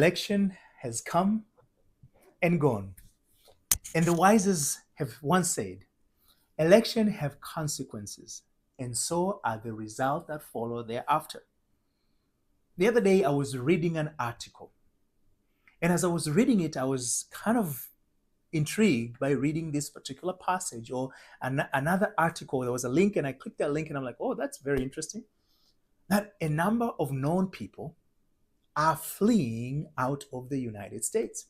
Election has come and gone. And the wisest have once said, election have consequences, and so are the results that follow thereafter. The other day, I was reading an article, and as I was reading it, I was kind of intrigued by reading this particular passage or another article. There was a link, and I clicked that link, and I'm like, oh, that's very interesting. That a number of known people are fleeing out of the United States.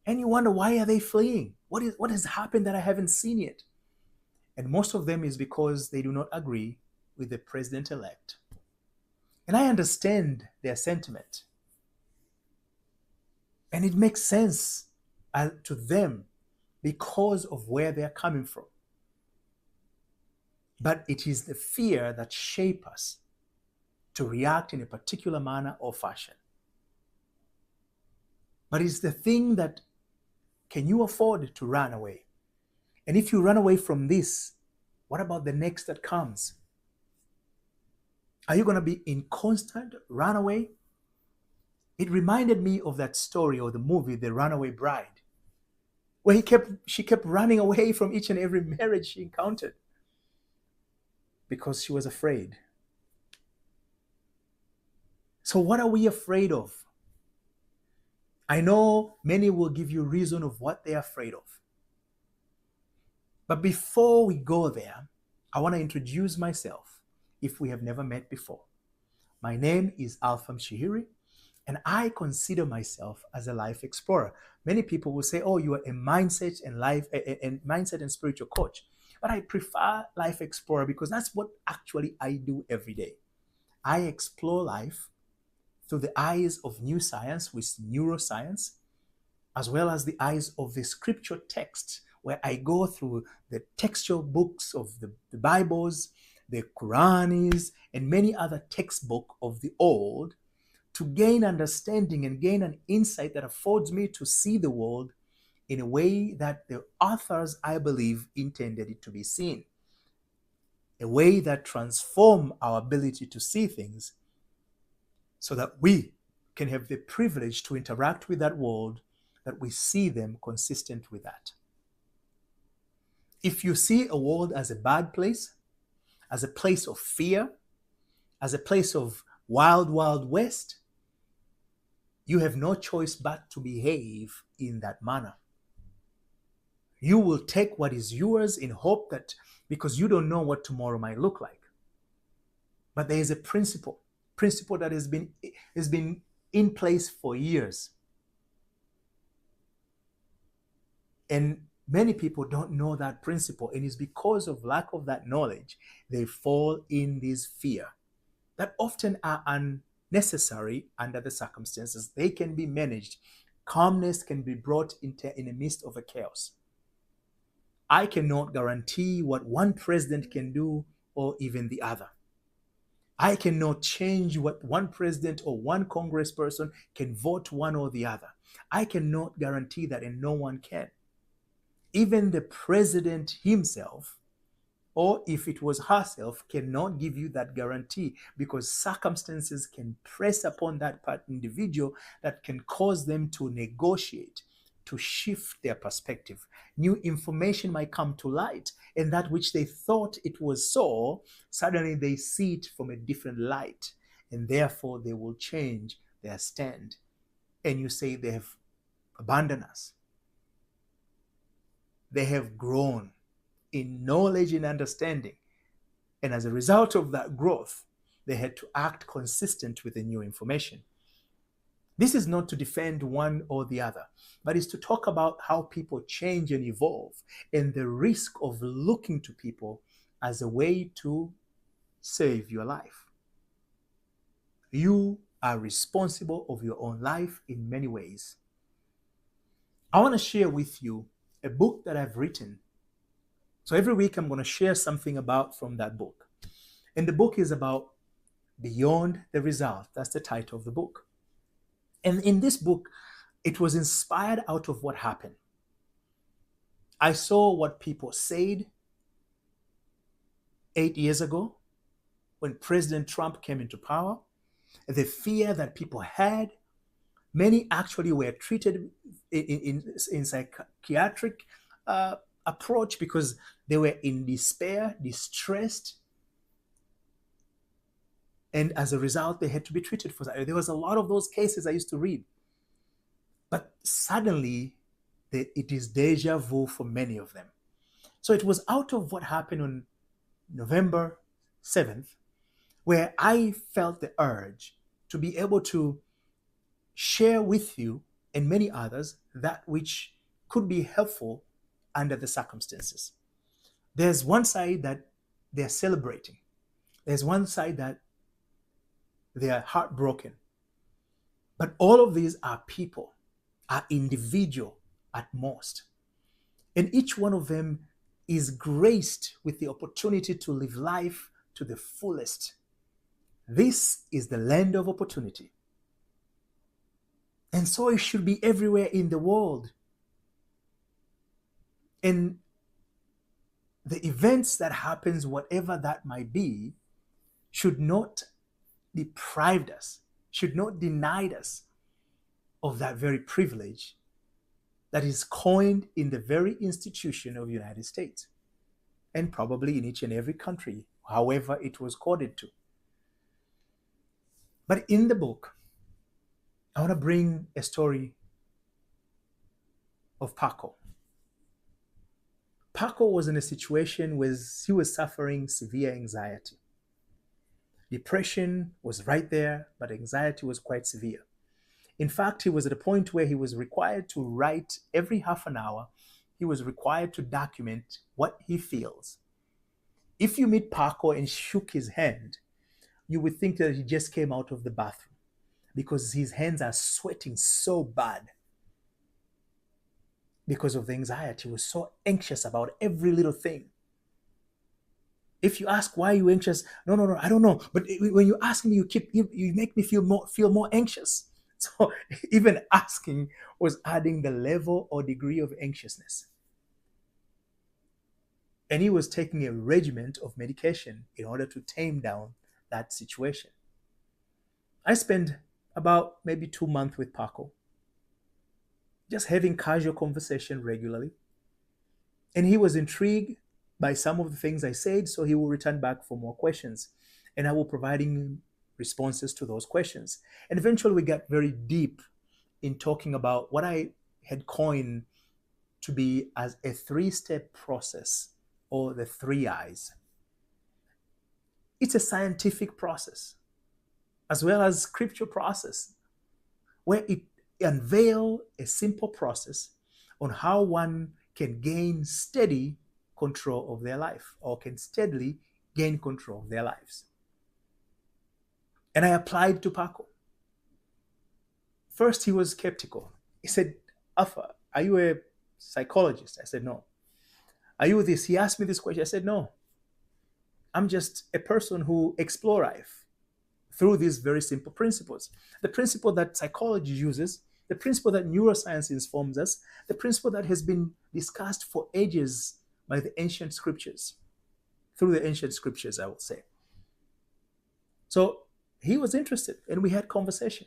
And you wonder, why are they fleeing? What has happened that I haven't seen yet? And most of them is because they do not agree with the president-elect. And I understand their sentiment. And it makes sense to them because of where they're coming from. But it is the fear that shapes us to react in a particular manner or fashion. But it's the thing that, can you afford to run away? And if you run away from this, what about the next that comes? Are you going to be in constant runaway? It reminded me of that story or the movie, The Runaway Bride, where she kept running away from each and every marriage she encountered because she was afraid. So what are we afraid of? I know many will give you reason of what they're afraid of. But before we go there, I want to introduce myself if we have never met before. My name is Alpha Mshihiri, and I consider myself as a life explorer. Many people will say, oh, you are a mindset and spiritual coach. But I prefer life explorer because that's what actually I do every day. I explore life through the eyes of new science with neuroscience, as well as the eyes of the scripture text, where I go through the textual books of the Bibles, the Quranis, and many other textbooks of the old to gain understanding and gain an insight that affords me to see the world in a way that the authors, I believe, intended it to be seen. A way that transforms our ability to see things so that we can have the privilege to interact with that world, that we see them consistent with that. If you see a world as a bad place, as a place of fear, as a place of wild, wild west, you have no choice but to behave in that manner. You will take what is yours in hope that, because you don't know what tomorrow might look like. But there is a principle that has been in place for years. And many people don't know that principle, and it's because of lack of that knowledge, they fall in this fear that often are unnecessary under the circumstances. They can be managed. Calmness can be brought in the midst of a chaos. I cannot guarantee what one president can do or even the other. I cannot change what one president or one congressperson can vote one or the other. I cannot guarantee that, and no one can. Even the president himself, or if it was herself, cannot give you that guarantee, because circumstances can press upon that individual that can cause them to negotiate, to shift their perspective. New information might come to light, and that which they thought it was so, suddenly they see it from a different light, and therefore they will change their stand. And you say they have abandoned us. They have grown in knowledge and understanding. And as a result of that growth, they had to act consistent with the new information. This is not to defend one or the other, but it's to talk about how people change and evolve, and the risk of looking to people as a way to save your life. You are responsible of your own life in many ways. I want to share with you a book that I've written. So every week I'm going to share something from that book. And the book is about Beyond the Result. That's the title of the book. And in this book, it was inspired out of what happened. I saw what people said 8 years ago when President Trump came into power, the fear that people had, Many actually were treated in psychiatric approach because they were in despair, distressed, and as a result, they had to be treated for that. There was a lot of those cases I used to read. But suddenly, it is deja vu for many of them. So it was out of what happened on November 7th where I felt the urge to be able to share with you and many others that which could be helpful under the circumstances. There's one side that they're celebrating, there's one side that they are heartbroken. But all of these are people, are individual at most. And each one of them is graced with the opportunity to live life to the fullest. This is the land of opportunity. And so it should be everywhere in the world. And the events that happens, whatever that might be, should not deprive us, should not deny us of that very privilege that is coined in the very institution of the United States, and probably in each and every country, however it was coded to. But in the book, I want to bring a story of Paco. Paco was in a situation where he was suffering severe anxiety. Depression was right there, but anxiety was quite severe. In fact, he was at a point where he was required to write every half an hour. He was required to document what he feels. If you meet Paco and shook his hand, you would think that he just came out of the bathroom because his hands are sweating so bad because of the anxiety. He was so anxious about every little thing. If you ask why you anxious, no, I don't know. But when you ask me, you make me feel more anxious. So even asking was adding the level or degree of anxiousness. And he was taking a regimen of medication in order to tame down that situation. I spent about maybe 2 months with Paco, just having casual conversation regularly. And he was intrigued by some of the things I said, so he will return back for more questions. And I will provide him responses to those questions. And eventually we got very deep in talking about what I had coined to be as a 3-step process, or the 3 I's. It's a scientific process as well as scripture process where it unveils a simple process on how one can gain steady control of their life, or can steadily gain control of their lives. And I applied to Paco. First, he was skeptical. He said, Alpha, are you a psychologist? I said, no. Are you this? He asked me this question. I said, no. I'm just a person who explores life through these very simple principles. The principle that psychology uses, the principle that neuroscience informs us, the principle that has been discussed for ages by the ancient scriptures, through the ancient scriptures, I will say. So he was interested and we had conversation.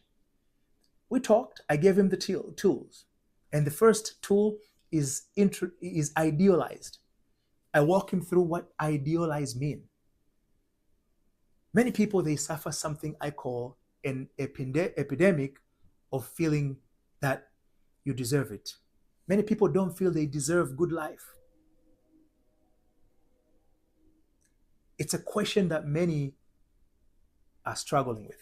We talked, I gave him the tools. And the first tool is idealized. I walk him through what idealized mean. Many people, they suffer something I call an epidemic of feeling that you deserve it. Many people don't feel they deserve good life. It's a question that many are struggling with.